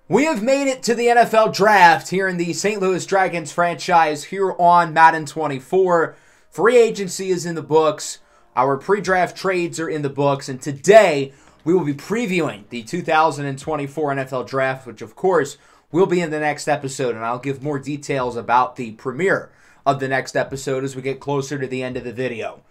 We have made it to the NFL Draft here in the St. Louis Dragons franchise here on Madden 24. Free agency is in the books. Our pre-draft trades are in the books. And today, we will be previewing the 2024 NFL Draft, which, of course, will be in the next episode. And I'll give more details about the premiere of the next episode as we get closer to the end of the video.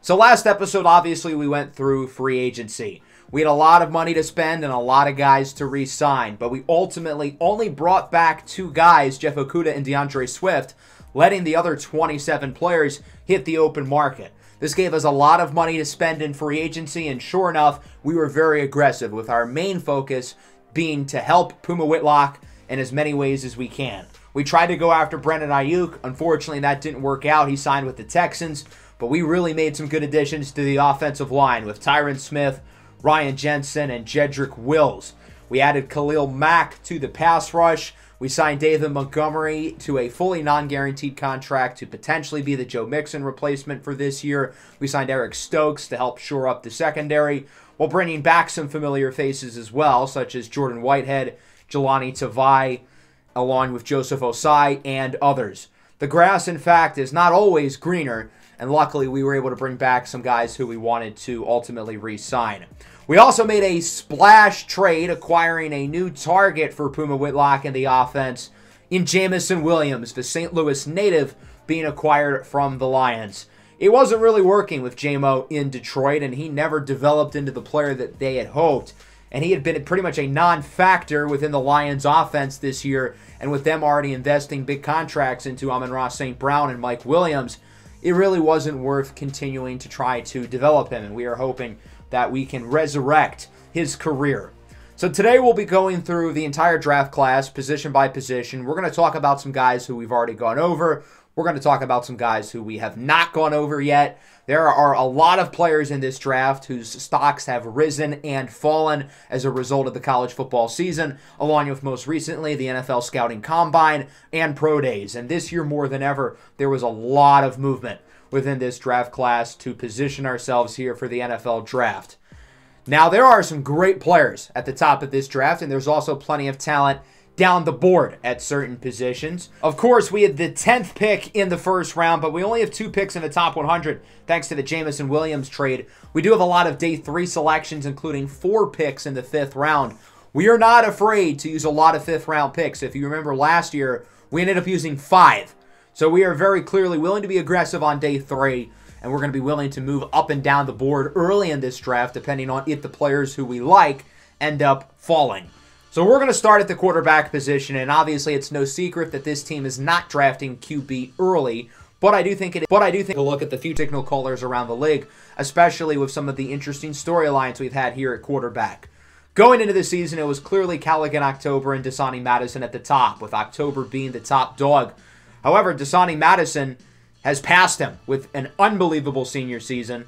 So last episode, obviously, we went through free agency. We had a lot of money to spend and a lot of guys to re-sign, but we ultimately only brought back two guys, Jeff Okudah and DeAndre Swift, letting the other 27 players hit the open market. This gave us a lot of money to spend in free agency, and sure enough, we were very aggressive, with our main focus being to help Puma Whitlock in as many ways as we can. We tried to go after Brandon Ayuk. Unfortunately, that didn't work out. He signed with the Texans, but we really made some good additions to the offensive line with Tyron Smith, Ryan Jensen, and Jedrick Wills. We added Khalil Mack to the pass rush. We signed David Montgomery to a fully non-guaranteed contract to potentially be the Joe Mixon replacement for this year. We signed Eric Stokes to help shore up the secondary, while bringing back some familiar faces as well, such as Jordan Whitehead, Jelani Tavai, along with Joseph Osai, and others. The grass, in fact, is not always greener, and luckily we were able to bring back some guys who we wanted to ultimately re-sign. We also made a splash trade acquiring a new target for Puma Whitlock in the offense in Jameson Williams, the St. Louis native being acquired from the Lions. It wasn't really working with JMO in Detroit, and he never developed into the player that they had hoped. And he had been pretty much a non-factor within the Lions offense this year, and with them already investing big contracts into Amon-Ra St. Brown and Mike Williams, it really wasn't worth continuing to try to develop him, and we are hoping that we can resurrect his career. So today we'll be going through the entire draft class, position by position. We're going to talk about some guys who we've already gone over. We're going to talk about some guys who we have not gone over yet. There are a lot of players in this draft whose stocks have risen and fallen as a result of the college football season, along with most recently the NFL Scouting Combine and Pro Days. And this year more than ever, there was a lot of movement within this draft class to position ourselves here for the NFL Draft. Now, there are some great players at the top of this draft, and there's also plenty of talent down the board at certain positions. Of course, we had the 10th pick in the first round, but we only have 2 picks in the top 100 thanks to the Jameson Williams trade. We do have a lot of day 3 selections, including 4 picks in the 5th round. We are not afraid to use a lot of 5th round picks. If you remember last year, we ended up using 5. So we are very clearly willing to be aggressive on day 3, and we're going to be willing to move up and down the board early in this draft, depending on if the players who we like end up falling. So we're going to start at the quarterback position, and obviously it's no secret that this team is not drafting QB early, but I do think a look at the few signal callers around the league, especially with some of the interesting storylines we've had here at quarterback. Going into the season, it was clearly Callaghan October and Dasani Madison at the top, with October being the top dog. However, Dasani Madison has passed him with an unbelievable senior season,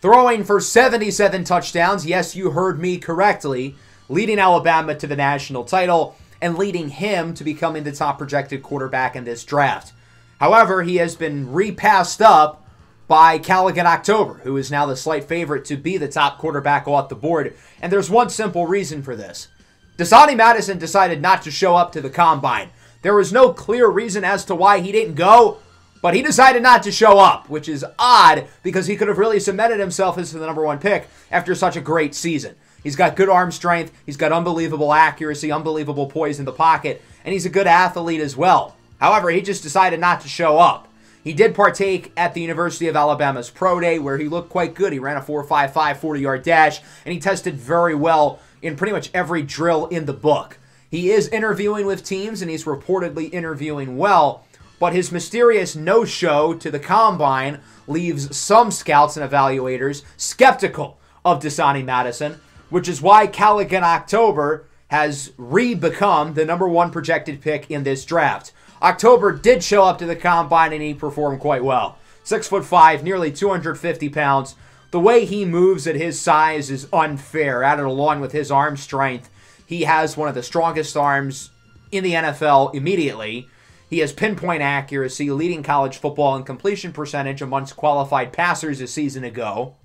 throwing for 77 touchdowns. Yes, you heard me correctly. Leading Alabama to the national title and leading him to becoming the top projected quarterback in this draft. However, he has been repassed up by Callaghan October, who is now the slight favorite to be the top quarterback off the board. And there's one simple reason for this. Dasani Madison decided not to show up to the Combine. There was no clear reason as to why he didn't go, but he decided not to show up, which is odd because he could have really cemented himself as the #1 pick after such a great season. He's got good arm strength, he's got unbelievable accuracy, unbelievable poise in the pocket, and he's a good athlete as well. However, he just decided not to show up. He did partake at the University of Alabama's Pro Day, where he looked quite good. He ran a 4.55 40-yard dash, and he tested very well in pretty much every drill in the book. He is interviewing with teams, and he's reportedly interviewing well, but his mysterious no-show to the Combine leaves some scouts and evaluators skeptical of Dasani Madison, which is why Callaghan October has become the #1 projected pick in this draft. October did show up to the Combine and he performed quite well. 6'5", nearly 250 pounds. The way he moves at his size is unfair. Added along with his arm strength, he has one of the strongest arms in the NFL immediately. He has pinpoint accuracy, leading college football in completion percentage amongst qualified passers a season ago.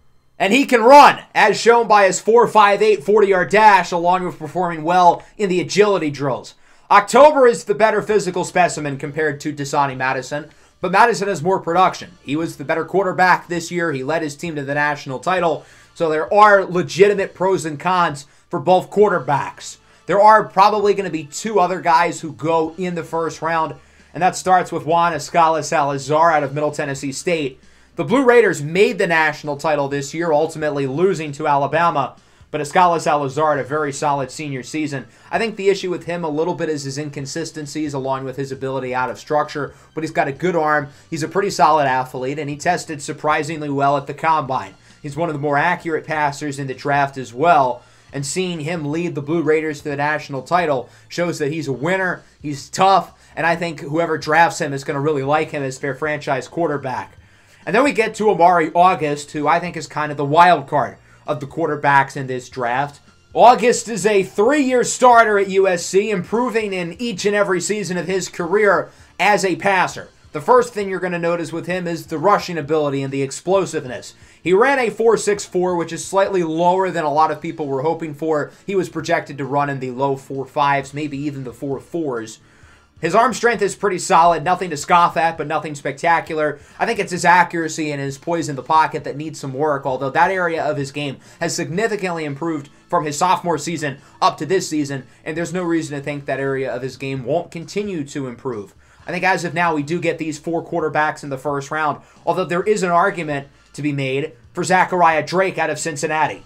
And he can run, as shown by his 4.58 40-yard dash, along with performing well in the agility drills. October is the better physical specimen compared to Dasani Madison, but Madison has more production. He was the better quarterback this year. He led his team to the national title. So there are legitimate pros and cons for both quarterbacks. There are probably going to be two other guys who go in the first round, and that starts with Juan Escala-Salazar out of Middle Tennessee State. The Blue Raiders made the national title this year, ultimately losing to Alabama, but Escala-Salazar had a very solid senior season. I think the issue with him a little bit is his inconsistencies along with his ability out of structure, but he's got a good arm. He's a pretty solid athlete, and he tested surprisingly well at the Combine. He's one of the more accurate passers in the draft as well, and seeing him lead the Blue Raiders to the national title shows that he's a winner, he's tough, and I think whoever drafts him is going to really like him as their franchise quarterback. And then we get to Amari August, who I think is kind of the wild card of the quarterbacks in this draft. August is a 3-year starter at USC, improving in each and every season of his career as a passer. The first thing you're going to notice with him is the rushing ability and the explosiveness. He ran a 4.64, which is slightly lower than a lot of people were hoping for. He was projected to run in the low 4.5s, maybe even the 4.4s. His arm strength is pretty solid, nothing to scoff at, but nothing spectacular. I think it's his accuracy and his poise in the pocket that needs some work, although that area of his game has significantly improved from his sophomore season up to this season, and there's no reason to think that area of his game won't continue to improve. I think as of now, we do get these 4 quarterbacks in the first round, although there is an argument to be made for Zachariah Drake out of Cincinnati.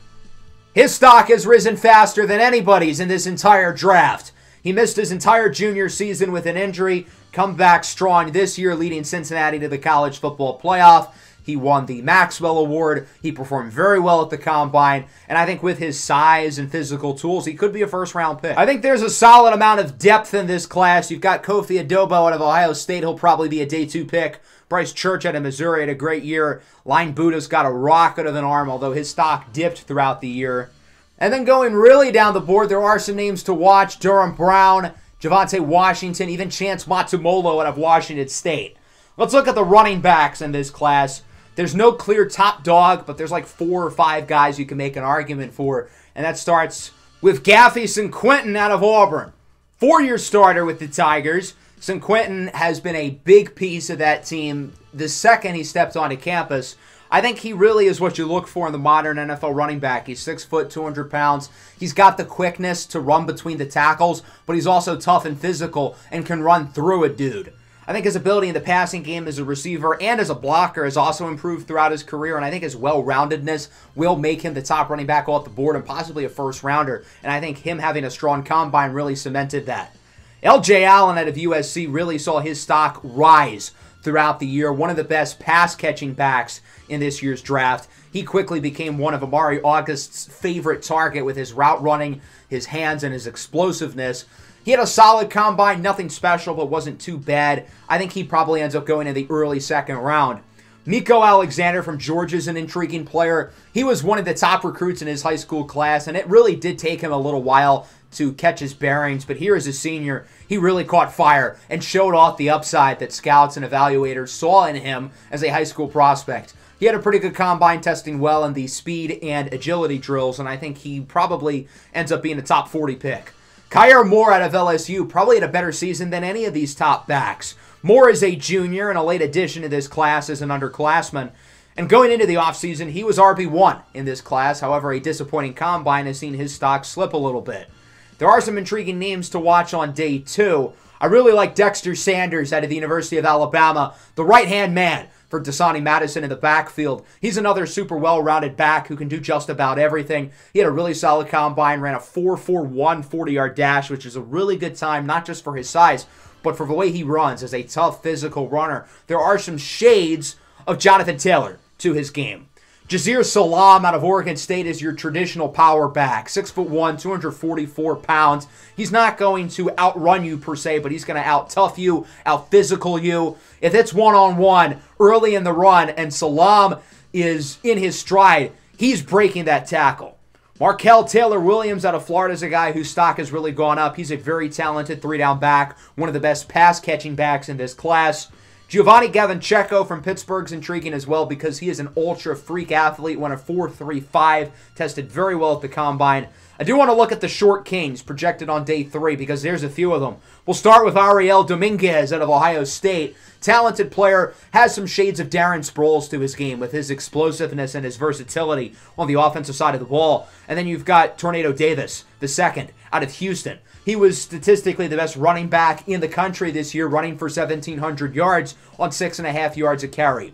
His stock has risen faster than anybody's in this entire draft. He missed his entire junior season with an injury, come back strong this year, leading Cincinnati to the college football playoff. He won the Maxwell Award. He performed very well at the Combine. And I think with his size and physical tools, he could be a first-round pick. I think there's a solid amount of depth in this class. You've got Kofi Adobo out of Ohio State. He'll probably be a day 2 pick. Bryce Church out of Missouri had a great year. Line Buddha's got a rocket of an arm, although his stock dipped throughout the year. And then going really down the board, there are some names to watch. Durham Brown, Javonte Washington, even Chance Matumolo out of Washington State. Let's look at the running backs in this class. There's no clear top dog, but there's like 4 or 5 guys you can make an argument for. And that starts with Gaffey St. Quentin out of Auburn. 4-year starter with the Tigers. St. Quentin has been a big piece of that team the second he stepped onto campus. I think he really is what you look for in the modern NFL running back. He's 6 foot, 200 pounds. He's got the quickness to run between the tackles, but he's also tough and physical and can run through a dude. I think his ability in the passing game as a receiver and as a blocker has also improved throughout his career, and I think his well-roundedness will make him the top running back off the board and possibly a first-rounder, and I think him having a strong combine really cemented that. L.J. Allen out of USC really saw his stock rise throughout the year, one of the best pass-catching backs in this year's draft. He quickly became one of Amari August's favorite target with his route running, his hands, and his explosiveness. He had a solid combine, nothing special, but wasn't too bad. I think he probably ends up going in the early second round. Nico Alexander from Georgia is an intriguing player. He was one of the top recruits in his high school class, and it really did take him a little while to catch his bearings, but here as a senior, he really caught fire and showed off the upside that scouts and evaluators saw in him as a high school prospect. He had a pretty good combine, testing well in the speed and agility drills, and I think he probably ends up being a top 40 pick. Kyer Moore out of LSU probably had a better season than any of these top backs. Moore is a junior and a late addition to this class as an underclassman. And going into the offseason, he was RB1 in this class. However, a disappointing combine has seen his stock slip a little bit. There are some intriguing names to watch on day 2. I really like Dexter Sanders out of the University of Alabama, the right-hand man for Dasani Madison in the backfield. He's another super well-rounded back who can do just about everything. He had a really solid combine, ran a 4.41 40-yard dash, which is a really good time, not just for his size, but for the way he runs as a tough physical runner. There are some shades of Jonathan Taylor to his game. Jazir Salam out of Oregon State is your traditional power back. 6'1", 244 pounds. He's not going to outrun you per se, but he's going to out-tough you, out-physical you. If it's one-on-one early in the run and Salam is in his stride, he's breaking that tackle. Markel Taylor-Williams out of Florida is a guy whose stock has really gone up. He's a very talented 3-down back, one of the best pass-catching backs in this class. Giovanni Gavincheko from Pittsburgh's intriguing as well because he is an ultra freak athlete, won a 4.35, tested very well at the combine. I do want to look at the short kings projected on day 3 because there's a few of them. We'll start with Ariel Dominguez out of Ohio State. Talented player, has some shades of Darren Sproles to his game with his explosiveness and his versatility on the offensive side of the ball. And then you've got Tornado Davis, the second, out of Houston. He was statistically the best running back in the country this year, running for 1,700 yards on 6.5 yards a carry.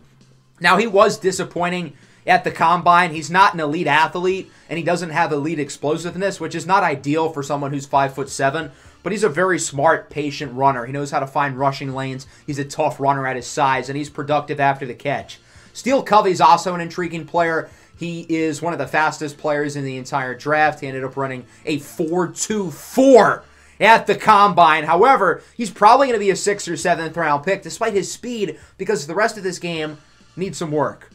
Now, he was disappointing at the combine. He's not an elite athlete, and he doesn't have elite explosiveness, which is not ideal for someone who's 5'7", but he's a very smart, patient runner. He knows how to find rushing lanes. He's a tough runner at his size, and he's productive after the catch. Steele Covey's also an intriguing player. He is one of the fastest players in the entire draft. He ended up running a 4.24 at the combine. However, he's probably going to be a 6th or 7th round pick despite his speed because the rest of this game needs some work.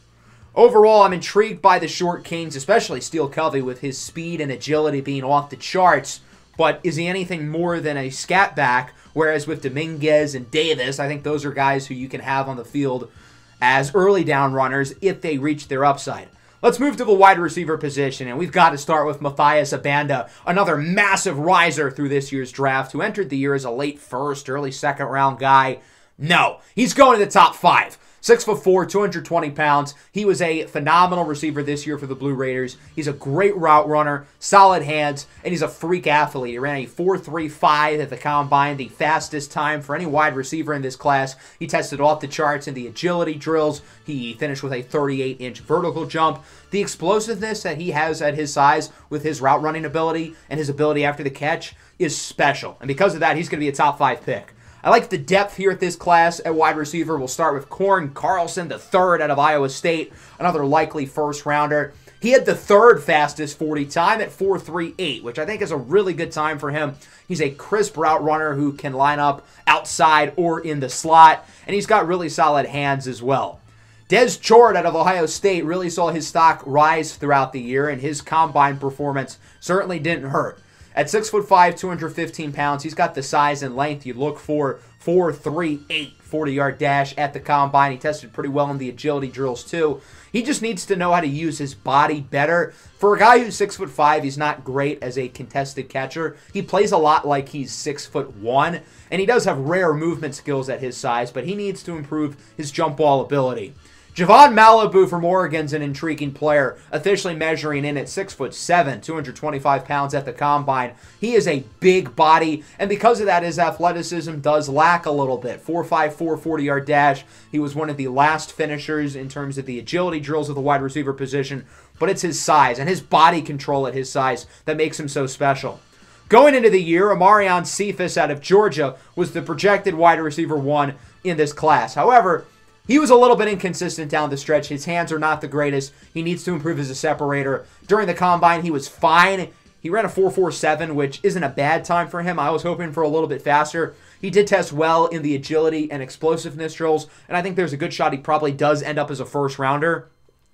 Overall, I'm intrigued by the short kings, especially Steele Covey with his speed and agility being off the charts. But is he anything more than a scat back? Whereas with Dominguez and Davis, I think those are guys who you can have on the field as early down runners if they reach their upside. Let's move to the wide receiver position, and we've got to start with Matthias Abanda, another massive riser through this year's draft, who entered the year as a late 1st, early 2nd round guy. No, he's going to the top 5. 6'4", 220 pounds. He was a phenomenal receiver this year for the Blue Raiders. He's a great route runner, solid hands, and he's a freak athlete. He ran a 4.35 at the combine, the fastest time for any wide receiver in this class. He tested off the charts in the agility drills. He finished with a 38-inch vertical jump. The explosiveness that he has at his size with his route running ability and his ability after the catch is special. And because of that, he's going to be a top 5 pick. I like the depth here at this class at wide receiver. We'll start with Corn Carlson, the 3rd out of Iowa State, another likely 1st rounder. He had the 3rd fastest 40 time at 4.38, which I think is a really good time for him. He's a crisp route runner who can line up outside or in the slot, and he's got really solid hands as well. Des Chord out of Ohio State really saw his stock rise throughout the year, and his combine performance certainly didn't hurt. At 6'5", 215 pounds, he's got the size and length you look for. 4.38 40-yard dash at the combine. He tested pretty well in the agility drills too. He just needs to know how to use his body better. For a guy who's 6'5", he's not great as a contested catcher. He plays a lot like he's 6'1", and he does have rare movement skills at his size, but he needs to improve his jump ball ability. Javon Malibu from Oregon's an intriguing player, officially measuring in at 6'7", 225 pounds at the combine. He is a big body, and because of that, his athleticism does lack a little bit. 4.54 40-yard dash. He was one of the last finishers in terms of the agility drills of the wide receiver position, but it's his size and his body control at his size that makes him so special. Going into the year, Amarion Cephas out of Georgia was the projected wide receiver 1 in this class. However, he was a little bit inconsistent down the stretch. His hands are not the greatest. He needs to improve as a separator. During the combine, he was fine. He ran a 4.47, which isn't a bad time for him. I was hoping for a little bit faster. He did test well in the agility and explosiveness drills, and I think there's a good shot he probably does end up as a 1st rounder.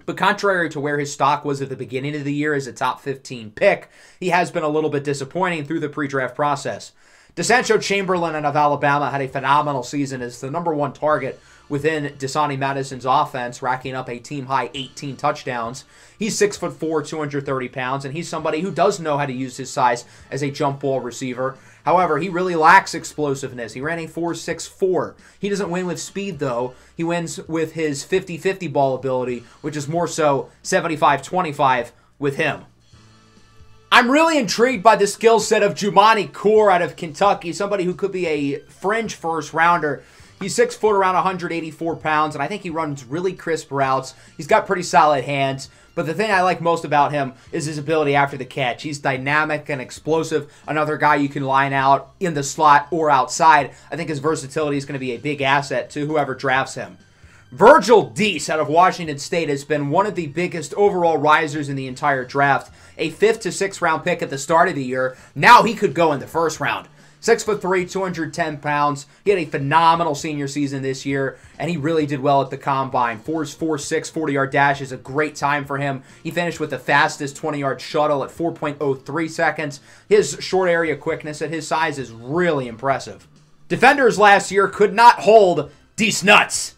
But contrary to where his stock was at the beginning of the year as a top 15 pick, he has been a little bit disappointing through the pre-draft process. DeSancho Chamberlain out of Alabama had a phenomenal season as the #1 target within Dasani Madison's offense, racking up a team-high 18 touchdowns. He's 6'4", 230 pounds, and he's somebody who does know how to use his size as a jump ball receiver. However, he really lacks explosiveness. He ran a 4.64. He doesn't win with speed, though. He wins with his 50-50 ball ability, which is more so 75-25 with him. I'm really intrigued by the skill set of Jumani Kaur out of Kentucky, somebody who could be a fringe 1st rounder. He's 6 foot, around 184 pounds, and I think he runs really crisp routes. He's got pretty solid hands, but the thing I like most about him is his ability after the catch. He's dynamic and explosive, another guy you can line out in the slot or outside. I think his versatility is going to be a big asset to whoever drafts him. Virgil Deese out of Washington State has been one of the biggest overall risers in the entire draft. A 5th to 6th round pick at the start of the year. Now he could go in the 1st round. 6'3", 210 pounds. He had a phenomenal senior season this year, and he really did well at the combine. 4.46 40-yard dash is a great time for him. He finished with the fastest 20-yard shuttle at 4.03 seconds. His short area quickness at his size is really impressive. Defenders last year could not hold These nuts.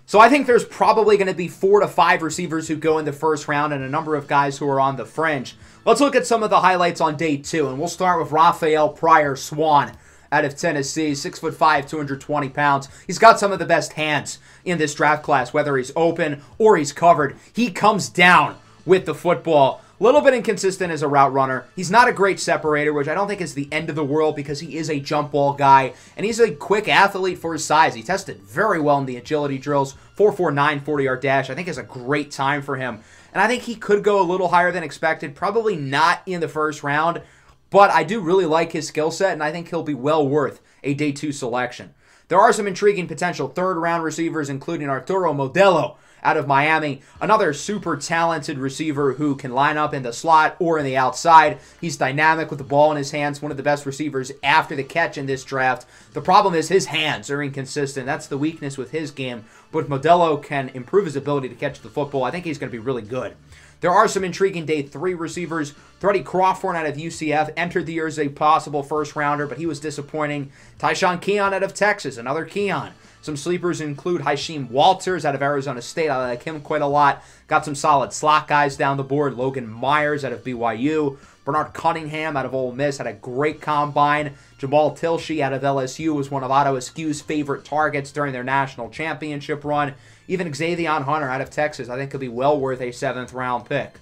So I think there's probably going to be 4 to 5 receivers who go in the first round and a number of guys who are on the fringe. Let's look at some of the highlights on day 2, and we'll start with Raphael Pryor Swan out of Tennessee, 6'5", 220 pounds. He's got some of the best hands in this draft class, whether he's open or he's covered. He comes down with the football. A little bit inconsistent as a route runner. He's not a great separator, which I don't think is the end of the world because he is a jump ball guy, and he's a quick athlete for his size. He tested very well in the agility drills. 4.49 40-yard dash, I think is a great time for him. And I think he could go a little higher than expected. Probably not in the first round, but I do really like his skill set, and I think he'll be well worth a day 2 selection. There are some intriguing potential third-round receivers, including Arturo Modelo out of Miami, another super talented receiver who can line up in the slot or in the outside. He's dynamic with the ball in his hands, one of the best receivers after the catch in this draft. The problem is his hands are inconsistent. That's the weakness with his game, but Modelo can improve his ability to catch the football. I think he's going to be really good. There are some intriguing day 3 receivers. Freddie Crawford out of UCF entered the year as a possible first-rounder, but he was disappointing. Tyshawn Keon out of Texas, another Keon. Some sleepers include Hakeem Walters out of Arizona State. I like him quite a lot. Got some solid slot guys down the board. Logan Myers out of BYU. Bernard Cunningham out of Ole Miss had a great combine. Jamal Tilshey out of LSU was one of Otto Askew's favorite targets during their national championship run. Even Xavier Hunter out of Texas I think could be well worth a 7th round pick.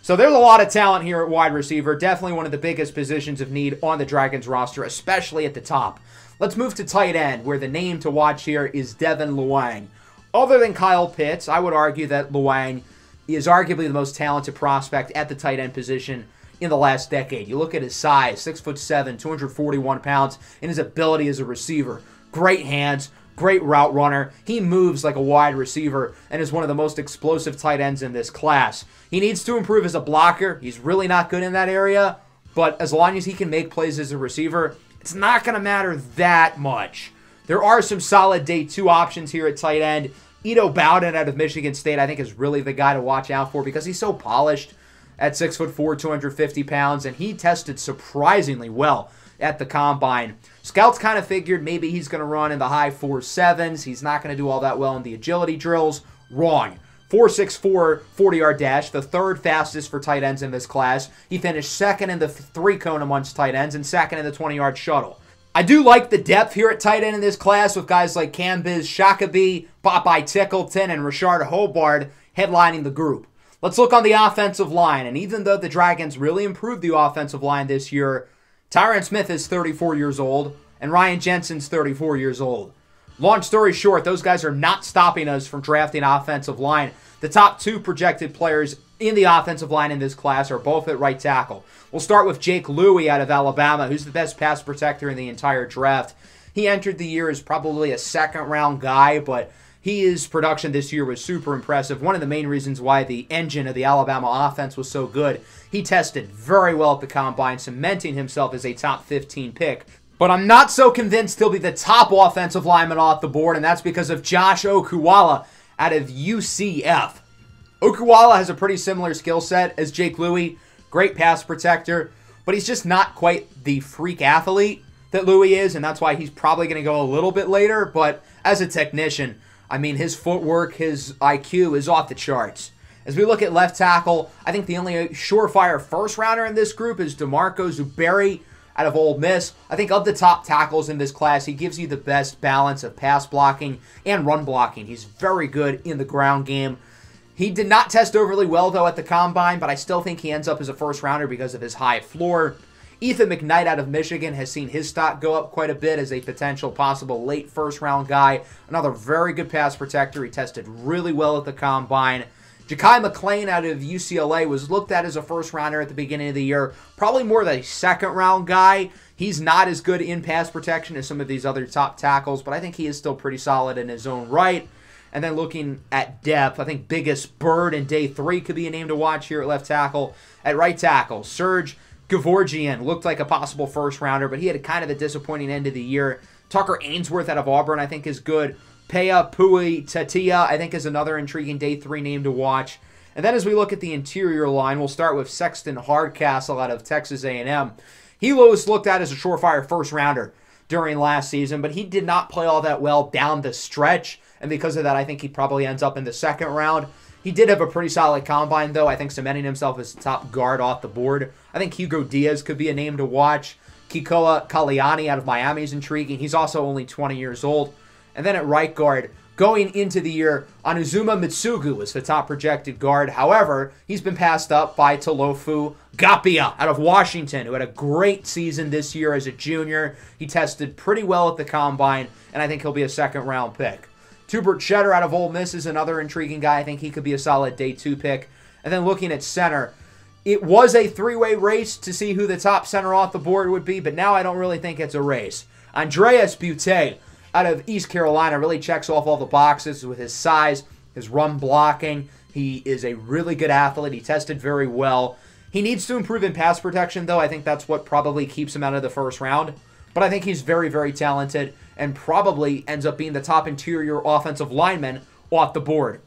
So there's a lot of talent here at wide receiver. Definitely one of the biggest positions of need on the Dragons roster, especially at the top. Let's move to tight end, where the name to watch here is Devin Luang. Other than Kyle Pitts, I would argue that Luang is arguably the most talented prospect at the tight end position in the last decade. You look at his size, 6'7", 241 pounds, and his ability as a receiver. Great hands, great route runner. He moves like a wide receiver and is one of the most explosive tight ends in this class. He needs to improve as a blocker. He's really not good in that area, but as long as he can make plays as a receiver, it's not going to matter that much. There are some solid day 2 options here at tight end. Ito Bowden out of Michigan State I think is really the guy to watch out for because he's so polished at 6'4", 250 pounds, and he tested surprisingly well at the combine. Scouts kind of figured maybe he's going to run in the high 4.7s. He's not going to do all that well in the agility drills. Wrong. 4.64 40-yard dash, the 3rd fastest for tight ends in this class. He finished 2nd in the 3-cone amongst tight ends and 2nd in the 20-yard shuttle. I do like the depth here at tight end in this class with guys like Cambiz Shakabi, Popeye Tickleton, and Rashard Hobart headlining the group. Let's look on the offensive line, and even though the Dragons really improved the offensive line this year, Tyron Smith is 34 years old, and Ryan Jensen's 34 years old. Long story short, those guys are not stopping us from drafting offensive line. The top 2 projected players in the offensive line in this class are both at right tackle. We'll start with Jake Louie out of Alabama, who's the best pass protector in the entire draft. He entered the year as probably a 2nd-round guy, but his production this year was super impressive. One of the main reasons why the engine of the Alabama offense was so good. He tested very well at the combine, cementing himself as a top 15 pick. But I'm not so convinced he'll be the top offensive lineman off the board, and that's because of Josh Okuwala out of UCF. Okuwala has a pretty similar skill set as Jake Louie, great pass protector, but he's just not quite the freak athlete that Louie is, and that's why he's probably going to go a little bit later. But as a technician, I mean, his footwork, his IQ is off the charts. As we look at left tackle, I think the only surefire first-rounder in this group is DeMarco Zuberi out of Ole Miss. I think of the top tackles in this class, he gives you the best balance of pass blocking and run blocking. He's very good in the ground game. He did not test overly well, though, at the combine, but I still think he ends up as a first-rounder because of his high floor. Ethan McKnight out of Michigan has seen his stock go up quite a bit as a potential possible late first-round guy. Another very good pass protector. He tested really well at the combine. Ja'Kai McClain out of UCLA was looked at as a first-rounder at the beginning of the year. Probably more of a second-round guy. He's not as good in pass protection as some of these other top tackles, but I think he is still pretty solid in his own right. And then looking at depth, I think Biggest Bird in day 3 could be a name to watch here at left tackle. At right tackle, Serge Gevorgian looked like a possible first-rounder, but he had kind of a disappointing end of the year. Tucker Ainsworth out of Auburn, I think, is good. Pea Pui Tatia, I think, is another intriguing day 3 name to watch. And then as we look at the interior line, we'll start with Sexton Hardcastle out of Texas A&M. He was looked at as a surefire first-rounder during last season, but he did not play all that well down the stretch, and because of that, I think he probably ends up in the second round. He did have a pretty solid combine, though, I think cementing himself as top guard off the board. I think Hugo Diaz could be a name to watch. Kikoa Kaliani out of Miami is intriguing. He's also only 20 years old. And then at right guard, going into the year, Onizuma Mitsugu was the top projected guard. However, he's been passed up by Talofu Gapia out of Washington, who had a great season this year as a junior. He tested pretty well at the combine, and I think he'll be a second-round pick. Tubert Cheddar out of Ole Miss is another intriguing guy. I think he could be a solid day 2 pick. And then looking at center, it was a three-way race to see who the top center off the board would be, but now I don't really think it's a race. Andreas Butte out of East Carolina really checks off all the boxes with his size, his run blocking. He is a really good athlete. He tested very well. He needs to improve in pass protection, though. I think that's what probably keeps him out of the first round. But I think he's very, very talented and probably ends up being the top interior offensive lineman off the board.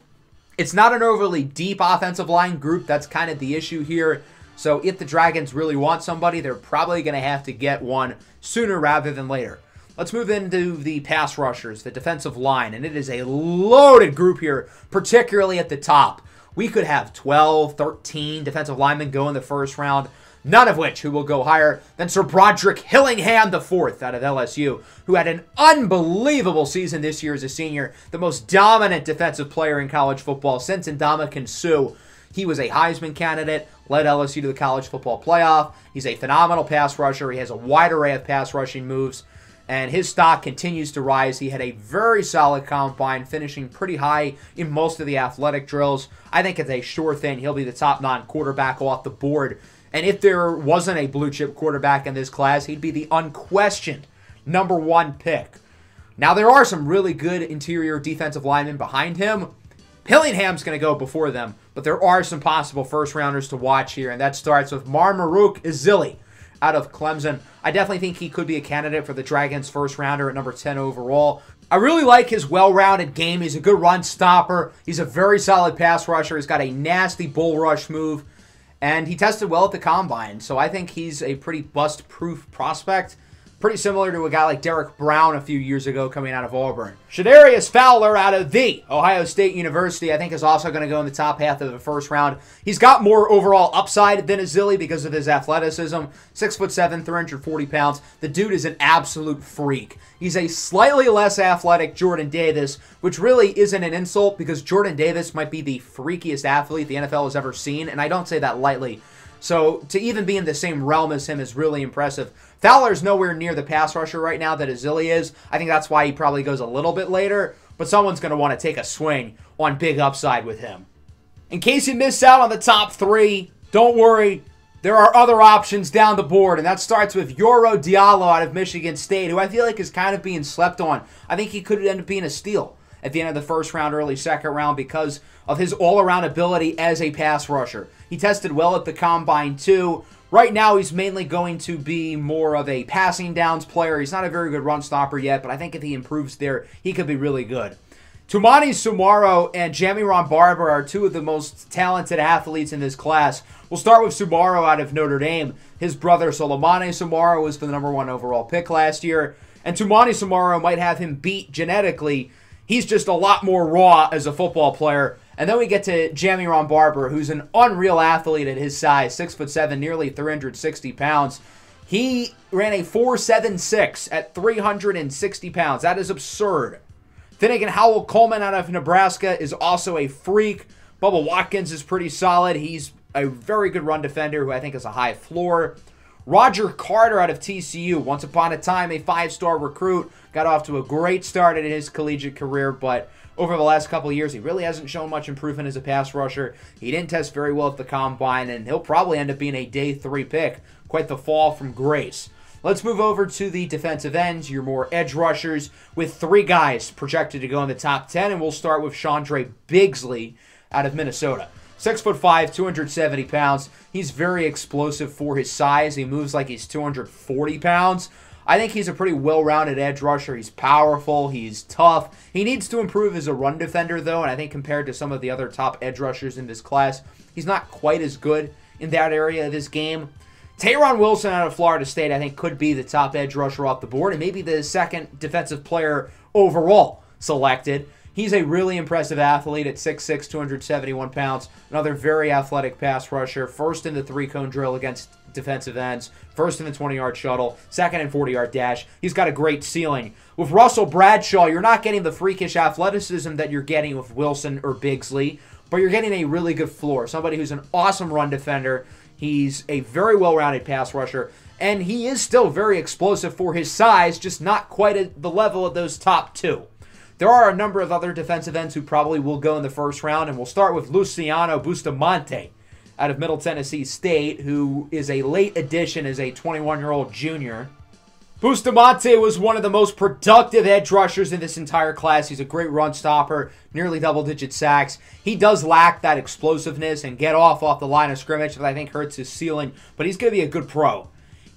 It's not an overly deep offensive line group. That's kind of the issue here. So if the Dragons really want somebody, they're probably going to have to get one sooner rather than later. Let's move into the pass rushers, the defensive line, and it is a loaded group here, particularly at the top. We could have 12, 13 defensive linemen go in the first round, none of which who will go higher than Sir Broderick Hillingham IV out of LSU, who had an unbelievable season this year as a senior, the most dominant defensive player in college football since Ndamukong Suh. He was a Heisman candidate, led LSU to the college football playoff. He's a phenomenal pass rusher. He has a wide array of pass rushing moves, and his stock continues to rise. He had a very solid combine, finishing pretty high in most of the athletic drills. I think it's a sure thing. He'll be the top non-quarterback off the board. And if there wasn't a blue-chip quarterback in this class, he'd be the unquestioned #1 pick. Now, there are some really good interior defensive linemen behind him. Hillingham's going to go before them, but there are some possible first-rounders to watch here, and that starts with Marmarouk Ezili out of Clemson. I definitely think he could be a candidate for the Dragons' first-rounder at number 10 overall. I really like his well-rounded game. He's a good run stopper. He's a very solid pass rusher. He's got a nasty bull rush move, and he tested well at the combine, so I think he's a pretty bust-proof prospect. Pretty similar to a guy like Derek Brown a few years ago coming out of Auburn. Shadarius Fowler out of the Ohio State University, I think, is also going to go in the top half of the first round. He's got more overall upside than Ezili because of his athleticism. 6'7", 340 pounds. The dude is an absolute freak. He's a slightly less athletic Jordan Davis, which really isn't an insult because Jordan Davis might be the freakiest athlete the NFL has ever seen, and I don't say that lightly. So to even be in the same realm as him is really impressive. Fowler's nowhere near the pass rusher right now that Ezili is. I think that's why he probably goes a little bit later, but someone's going to want to take a swing on big upside with him. In case you missed out on the top 3, don't worry. There are other options down the board, and that starts with Yoro Diallo out of Michigan State, who I feel like is kind of being slept on. I think he could end up being a steal at the end of the first round, early second round, because of his all-around ability as a pass rusher. He tested well at the combine, too. Right now, he's mainly going to be more of a passing downs player. He's not a very good run stopper yet, but I think if he improves there, he could be really good. Tumani Sumaro and Jamiron Barber are two of the most talented athletes in this class. We'll start with Sumaro out of Notre Dame. His brother, Solomane Sumaro, was the #1 overall pick last year, and Tumani Sumaro might have him beat genetically. He's just a lot more raw as a football player. And then we get to Jamiron Barber, who's an unreal athlete at his size, 6'7", nearly 360 pounds. He ran a 4.76 at 360 pounds. That is absurd. Finnegan Howell Coleman out of Nebraska is also a freak. Bubba Watkins is pretty solid. He's a very good run defender who I think has a high floor. Roger Carter out of TCU, once upon a time a 5-star recruit, got off to a great start in his collegiate career, but over the last couple of years, he really hasn't shown much improvement as a pass rusher. He didn't test very well at the combine, and he'll probably end up being a day 3 pick. Quite the fall from grace. Let's move over to the defensive ends, your more edge rushers, with 3 guys projected to go in the top 10, and we'll start with Chandre Bigsley out of Minnesota. 6'5", 270 pounds. He's very explosive for his size. He moves like he's 240 pounds. I think he's a pretty well-rounded edge rusher. He's powerful. He's tough. He needs to improve as a run defender, though, and I think compared to some of the other top edge rushers in this class, he's not quite as good in that area of his game. Tayron Wilson out of Florida State, I think, could be the top edge rusher off the board and maybe the second defensive player overall selected. He's a really impressive athlete at 6'6", 271 pounds. Another very athletic pass rusher. First in the three-cone drill against defensive ends. First in the 20-yard shuttle. Second and 40-yard dash. He's got a great ceiling. With Russell Bradshaw, you're not getting the freakish athleticism that you're getting with Wilson or Bigsley, but you're getting a really good floor. Somebody who's an awesome run defender. He's a very well-rounded pass rusher, and he is still very explosive for his size, just not quite at the level of those top two. There are a number of other defensive ends who probably will go in the first round, and we'll start with Luciano Bustamante out of Middle Tennessee State, who is a late addition as a 21-year-old junior. Bustamante was one of the most productive edge rushers in this entire class. He's a great run stopper, nearly double-digit sacks. He does lack that explosiveness and get off the line of scrimmage that I think hurts his ceiling, but he's going to be a good pro.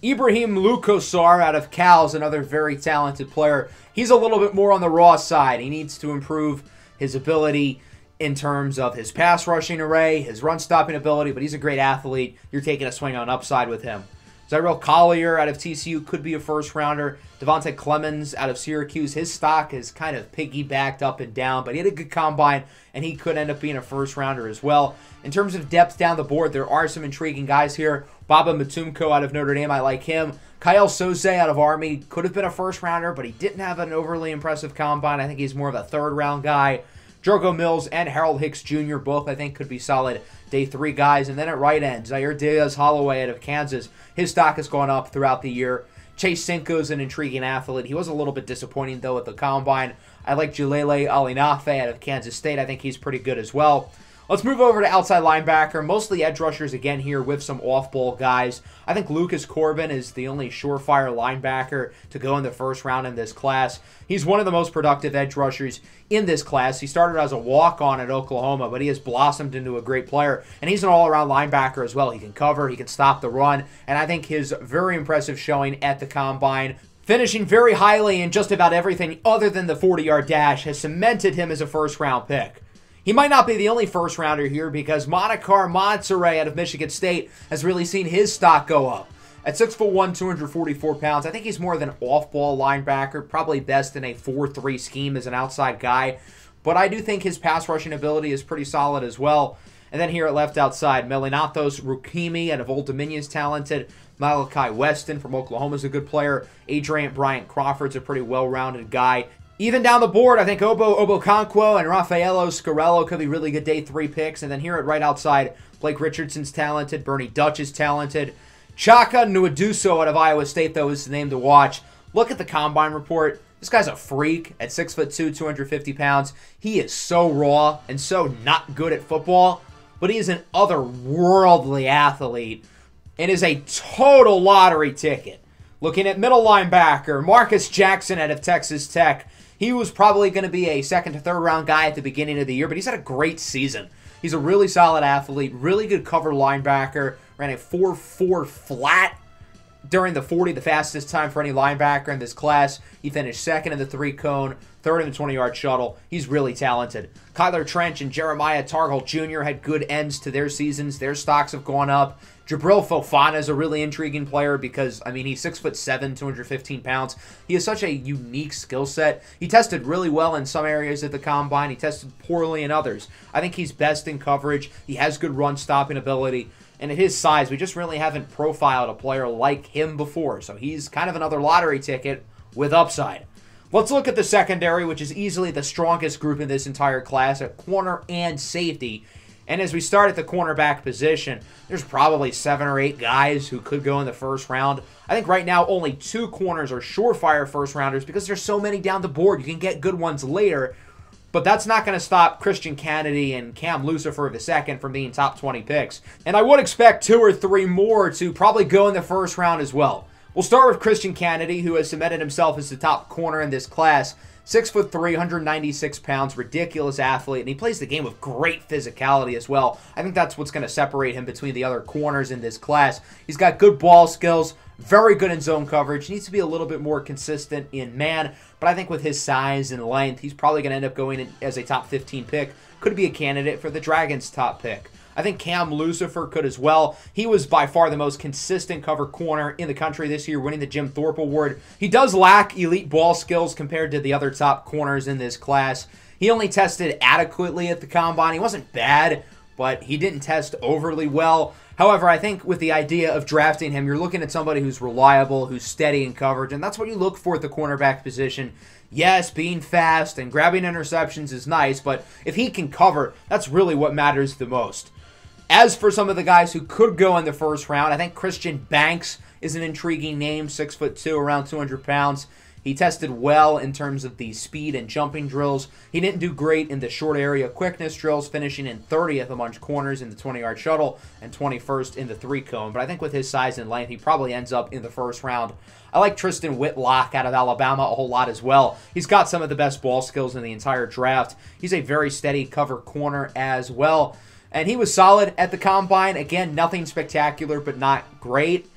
Ibrahim Lukosar out of Cal is another very talented player. He's a little bit more on the raw side. He needs to improve his ability in terms of his pass rushing array, his run stopping ability, but he's a great athlete. You're taking a swing on upside with him. Zyrell Collier out of TCU could be a first rounder. Devontae Clemens out of Syracuse, his stock is kind of piggybacked up and down, but he had a good combine, and he could end up being a first rounder as well. In terms of depth down the board, there are some intriguing guys here. Baba Matumko out of Notre Dame, I like him. Kyle Soze out of Army could have been a first rounder, but he didn't have an overly impressive combine. I think he's more of a third round guy. Drogo Mills and Harold Hicks Jr. both, I think, could be solid day 3 guys. And then at right end, Zaire Diaz-Holloway out of Kansas. His stock has gone up throughout the year. Chase Cinco is an intriguing athlete. He was a little bit disappointing, though, at the combine. I like Jalele Alinafe out of Kansas State. I think he's pretty good as well. Let's move over to outside linebacker. Mostly edge rushers again here with some off-ball guys. I think Lucas Corbin is the only surefire linebacker to go in the first round in this class. He's one of the most productive edge rushers in this class. He started as a walk-on at Oklahoma, but he has blossomed into a great player. And he's an all-around linebacker as well. He can cover, he can stop the run, and I think his very impressive showing at the combine, finishing very highly in just about everything other than the 40-yard dash, has cemented him as a first-round pick. He might not be the only first-rounder here because Monikar Montsere out of Michigan State has really seen his stock go up. At 6'1", 244 pounds, I think he's more of an off-ball linebacker, probably best in a 4-3 scheme as an outside guy. But I do think his pass rushing ability is pretty solid as well. And then here at left outside, Melinathos Rukimi out of Old Dominion is talented. Malachi Weston from Oklahoma is a good player. Adrian Bryant Crawford's a pretty well-rounded guy. Even down the board, I think Obo Obokonkwo and Raffaello Scarello could be really good day 3 picks. And then here at right outside, Blake Richardson's talented. Bernie Dutch is talented. Chaka Nwaduso out of Iowa State, though, is the name to watch. Look at the combine report. This guy's a freak at 6'2", 250 pounds. He is so raw and so not good at football, but he is an otherworldly athlete and is a total lottery ticket. Looking at middle linebacker, Marcus Jackson out of Texas Tech. He was probably going to be a second to third round guy at the beginning of the year, but he's had a great season. He's a really solid athlete, really good cover linebacker, ran a 4.4 flat during the 40, the fastest time for any linebacker in this class. He finished second in the 3-cone, third in the 20-yard shuttle. He's really talented. Kyler Trench and Jeremiah Targel Jr. had good ends to their seasons. Their stocks have gone up. Jabril Fofana is a really intriguing player because, I mean, he's 6'7", 215 pounds. He has such a unique skill set. He tested really well in some areas at the combine. He tested poorly in others. I think he's best in coverage. He has good run-stopping ability. And at his size, we just really haven't profiled a player like him before. So he's kind of another lottery ticket with upside. Let's look at the secondary, which is easily the strongest group in this entire class at corner and safety. And as we start at the cornerback position, there's probably 7 or 8 guys who could go in the first round. I think right now only 2 corners are surefire first rounders because there's so many down the board. You can get good ones later, but that's not going to stop Christian Kennedy and Cam Lucifer II from being top 20 picks. And I would expect 2 or 3 more to probably go in the first round as well. We'll start with Christian Kennedy, who has cemented himself as the top corner in this class. 6'3", 196 pounds, ridiculous athlete, and he plays the game with great physicality as well. I think that's what's going to separate him between the other corners in this class. He's got good ball skills, very good in zone coverage, needs to be a little bit more consistent in man, but I think with his size and length, he's probably going to end up going in as a top 15 pick. Could be a candidate for the Dragons' top pick. I think Cam Lucifer could as well. He was by far the most consistent cover corner in the country this year, winning the Jim Thorpe Award. He does lack elite ball skills compared to the other top corners in this class. He only tested adequately at the combine. He wasn't bad, but he didn't test overly well. However, I think with the idea of drafting him, you're looking at somebody who's reliable, who's steady in coverage, and that's what you look for at the cornerback position. Yes, being fast and grabbing interceptions is nice, but if he can cover, that's really what matters the most. As for some of the guys who could go in the first round, I think Christian Banks is an intriguing name, 6'2", around 200 pounds. He tested well in terms of the speed and jumping drills. He didn't do great in the short area quickness drills, finishing in 30th among corners in the 20-yard shuttle and 21st in the 3-cone. But I think with his size and length, he probably ends up in the first round. I like Tristan Whitlock out of Alabama a whole lot as well. He's got some of the best ball skills in the entire draft. He's a very steady cover corner as well. And he was solid at the combine. Again, nothing spectacular, but not great.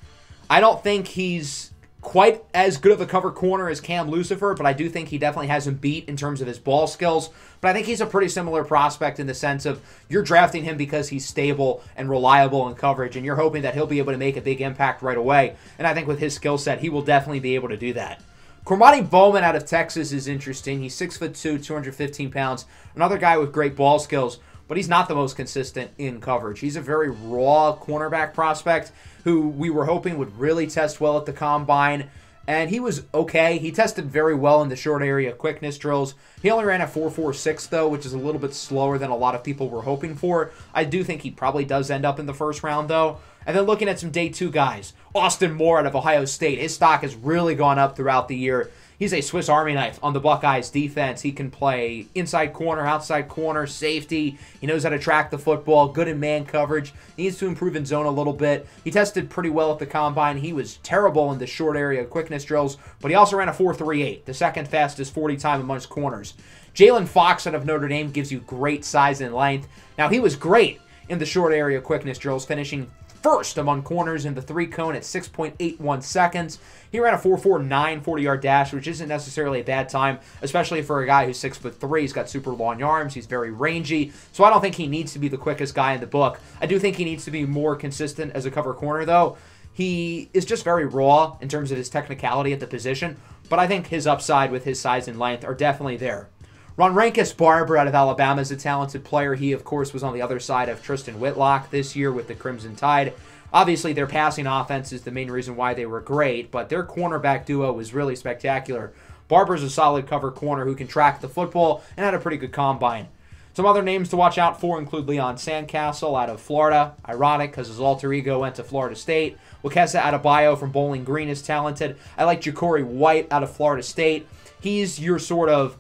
I don't think he's quite as good of a cover corner as Cam Lucifer, but I do think he definitely has him beat in terms of his ball skills. But I think he's a pretty similar prospect in the sense of you're drafting him because he's stable and reliable in coverage, and you're hoping that he'll be able to make a big impact right away. And I think with his skill set, he will definitely be able to do that. Cormani Bowman out of Texas is interesting. He's 6'2", 215 pounds. Another guy with great ball skills, but he's not the most consistent in coverage. He's a very raw cornerback prospect who we were hoping would really test well at the combine, and he was okay. He tested very well in the short area quickness drills. He only ran a 4.46 though, which is a little bit slower than a lot of people were hoping for. I do think he probably does end up in the first round though. And then looking at some day 2 guys, Austin Moore out of Ohio State. His stock has really gone up throughout the year. He's a Swiss Army knife on the Buckeyes defense. He can play inside corner, outside corner, safety. He knows how to track the football, good in man coverage. He needs to improve in zone a little bit. He tested pretty well at the combine. He was terrible in the short area quickness drills, but he also ran a 4.38, the second fastest 40 time amongst corners. Jalen Fox out of Notre Dame gives you great size and length. Now, he was great in the short area quickness drills, finishing first among corners in the 3-cone at 6.81 seconds. He ran a 4.49 40-yard dash, which isn't necessarily a bad time, especially for a guy who's 6'3". He's got super long arms. He's very rangy. So I don't think he needs to be the quickest guy in the book. I do think he needs to be more consistent as a cover corner, though. He is just very raw in terms of his technicality at the position, but I think his upside with his size and length are definitely there. Ronrankus Barber out of Alabama is a talented player. He, of course, was on the other side of Tristan Whitlock this year with the Crimson Tide. Obviously, their passing offense is the main reason why they were great, but their cornerback duo was really spectacular. Barber's a solid cover corner who can track the football and had a pretty good combine. Some other names to watch out for include Leon Sandcastle out of Florida. Ironic because his alter ego went to Florida State. Wakesa Adebayo from Bowling Green is talented. I like Ja'Cory White out of Florida State. He's your sort of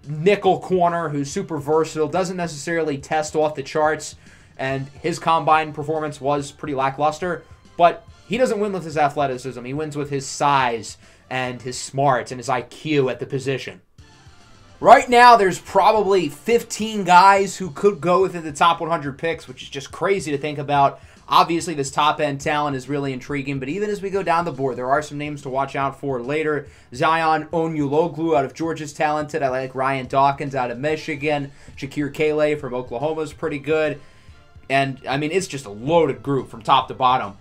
nickel corner who's super versatile, doesn't necessarily test off the charts, and his combine performance was pretty lackluster, but he doesn't win with his athleticism. He wins with his size and his smarts and his IQ at the position. Right now, there's probably 15 guys who could go within the top 100 picks, which is just crazy to think about. Obviously, this top-end talent is really intriguing, but even as we go down the board, there are some names to watch out for later. Zion Onyuloglu out of Georgia's talented. I like Ryan Dawkins out of Michigan. Shakir Kale from Oklahoma is pretty good. And, I mean, it's just a loaded group from top to bottom.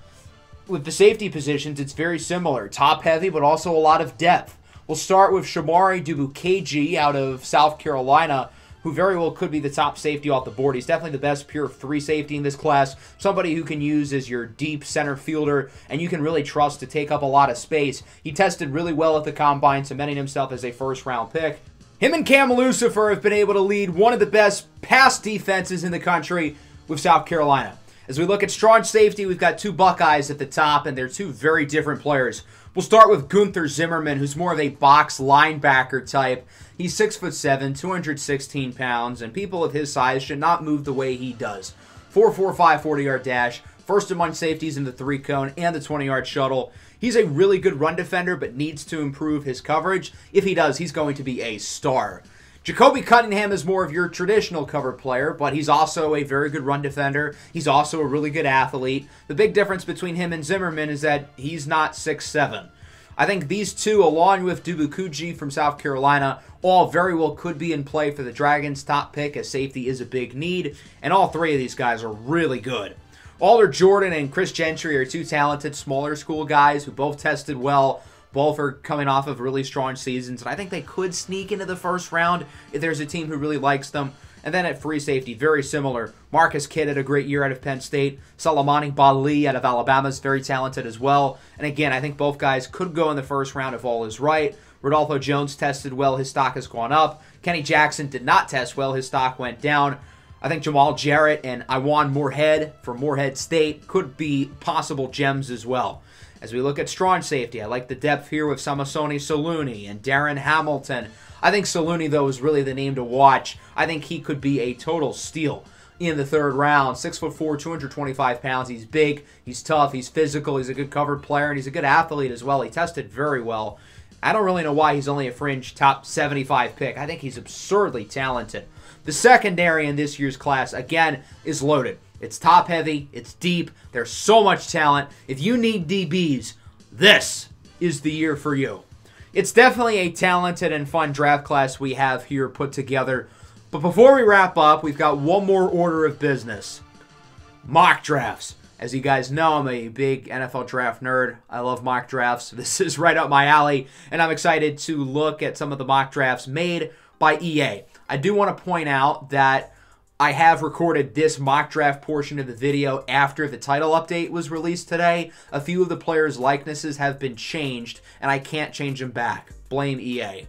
With the safety positions, it's very similar. Top-heavy, but also a lot of depth. We'll start with Shamari Dubukeji out of South Carolina, who very well could be the top safety off the board. He's definitely the best pure 3 safety in this class. Somebody who can use as your deep center fielder, and you can really trust to take up a lot of space. He tested really well at the combine, cementing himself as a first-round pick. Him and Cam Lucifer have been able to lead one of the best pass defenses in the country with South Carolina. As we look at strong safety, we've got 2 Buckeyes at the top, and they're 2 very different players. We'll start with Gunther Zimmerman, who's more of a box linebacker type. He's 6'7", 216 pounds, and people of his size should not move the way he does. 4.45 40-yard dash, first among safeties in the 3-cone and the 20-yard shuttle. He's a really good run defender, but needs to improve his coverage. If he does, he's going to be a star. Jacoby Cunningham is more of your traditional cover player, but he's also a very good run defender. He's also a really good athlete. The big difference between him and Zimmerman is that he's not 6'7". I think these two, along with Dubukuji from South Carolina, all very well could be in play for the Dragons' top pick, as safety is a big need, and all three of these guys are really good. Alder Jordan and Chris Gentry are two talented, smaller school guys who both tested well. Both are coming off of really strong seasons, and I think they could sneak into the first round if there's a team who really likes them. And then at free safety, very similar. Marcus Kidd had a great year out of Penn State. Salamani Bali out of Alabama is very talented as well. And again, I think both guys could go in the first round if all is right. Rodolfo Jones tested well. His stock has gone up. Kenny Jackson did not test well. His stock went down. I think Jamal Jarrett and Iwan Moorhead from Moorhead State could be possible gems as well. As we look at strong safety, I like the depth here with Samasoni Saluni and Darren Hamilton. I think Saluni, though, is really the name to watch. I think he could be a total steal in the third round. 6'4", 225 pounds. He's big, he's tough, he's physical, he's a good covered player, and he's a good athlete as well. He tested very well. I don't really know why he's only a fringe top 75 pick. I think he's absurdly talented. The secondary in this year's class, again, is loaded. It's top heavy, it's deep, there's so much talent. If you need DBs, this is the year for you. It's definitely a talented and fun draft class we have here put together. But before we wrap up, we've got one more order of business. Mock drafts. As you guys know, I'm a big NFL draft nerd. I love mock drafts. This is right up my alley, and I'm excited to look at some of the mock drafts made by EA. I do want to point out that I have recorded this mock draft portion of the video after the title update was released today. A few of the players' likenesses have been changed, and I can't change them back. Blame EA.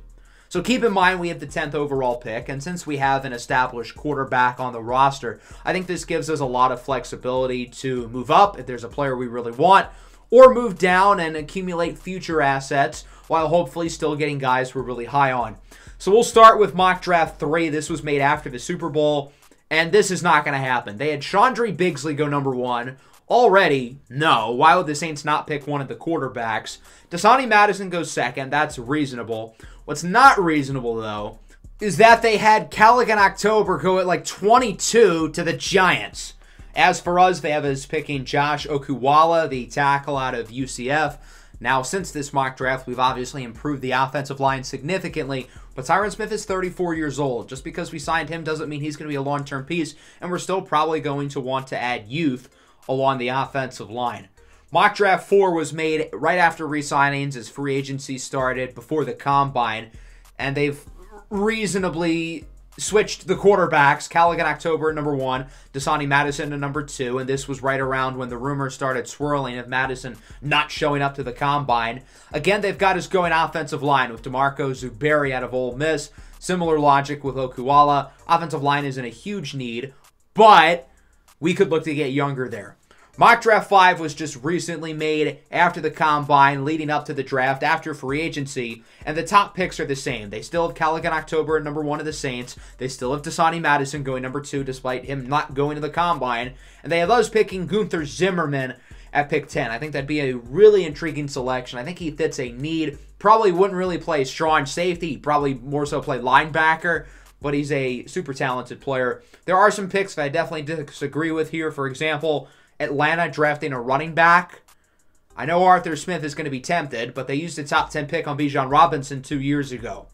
So keep in mind we have the 10th overall pick, and since we have an established quarterback on the roster, I think this gives us a lot of flexibility to move up if there's a player we really want, or move down and accumulate future assets while hopefully still getting guys we're really high on. So we'll start with mock draft 3. This was made after the Super Bowl. And this is not going to happen. They had Chandre Bigsley go number 1. Already, no. Why would the Saints not pick one of the quarterbacks? Dasani Madison goes second. That's reasonable. What's not reasonable, though, is that they had Callaghan October go at like 22 to the Giants. As for us, they have us picking Josh Okuwala, the tackle out of UCF. Now, since this mock draft, we've obviously improved the offensive line significantly, but Tyron Smith is 34 years old. Just because we signed him doesn't mean he's going to be a long-term piece, and we're still probably going to want to add youth along the offensive line. Mock draft 4 was made right after re-signings as free agency started before the Combine, and they've reasonably switched the quarterbacks. Callaghan October at number 1, Dasani Madison to number 2, and this was right around when the rumors started swirling of Madison not showing up to the Combine. Again, they've got us going offensive line with DeMarco Zuberi out of Ole Miss. Similar logic with Okuwala. Offensive line isn't a huge need, but we could look to get younger there. Mock Draft 5 was just recently made after the Combine, leading up to the draft, after free agency, and the top picks are the same. They still have Callaghan October at number 1 of the Saints. They still have Dasani Madison going number 2, despite him not going to the Combine. And they have us picking Gunther Zimmerman at pick 10. I think that'd be a really intriguing selection. I think he fits a need. Probably wouldn't really play strong safety. He'd probably more so play linebacker, but he's a super talented player. There are some picks that I definitely disagree with here. For example, Atlanta drafting a running back. I know Arthur Smith is going to be tempted, but they used a top 10 pick on Bijan Robinson 2 years ago.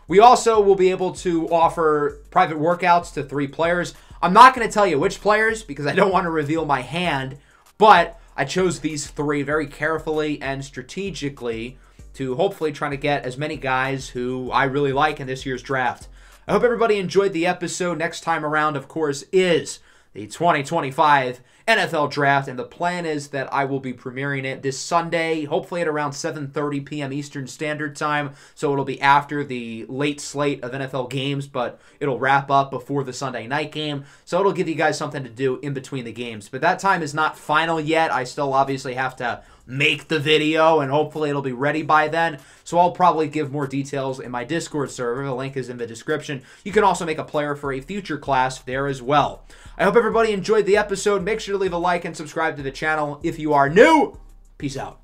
We also will be able to offer private workouts to 3 players. I'm not going to tell you which players because I don't want to reveal my hand, but I chose these 3 very carefully and strategically to hopefully try to get as many guys who I really like in this year's draft. I hope everybody enjoyed the episode. Next time around, of course, is the 2025 NFL Draft, and the plan is that I will be premiering it this Sunday, hopefully at around 7:30 p.m. Eastern Standard Time, so it'll be after the late slate of NFL games, but it'll wrap up before the Sunday night game, so it'll give you guys something to do in between the games. But that time is not final yet. I still obviously have to make the video, and hopefully it'll be ready by then, so I'll probably give more details in my Discord server. The link is in the description. You can also make a player for a future class there as well. I hope everybody enjoyed the episode. Make sure to leave a like and subscribe to the channel if you are new. Peace out.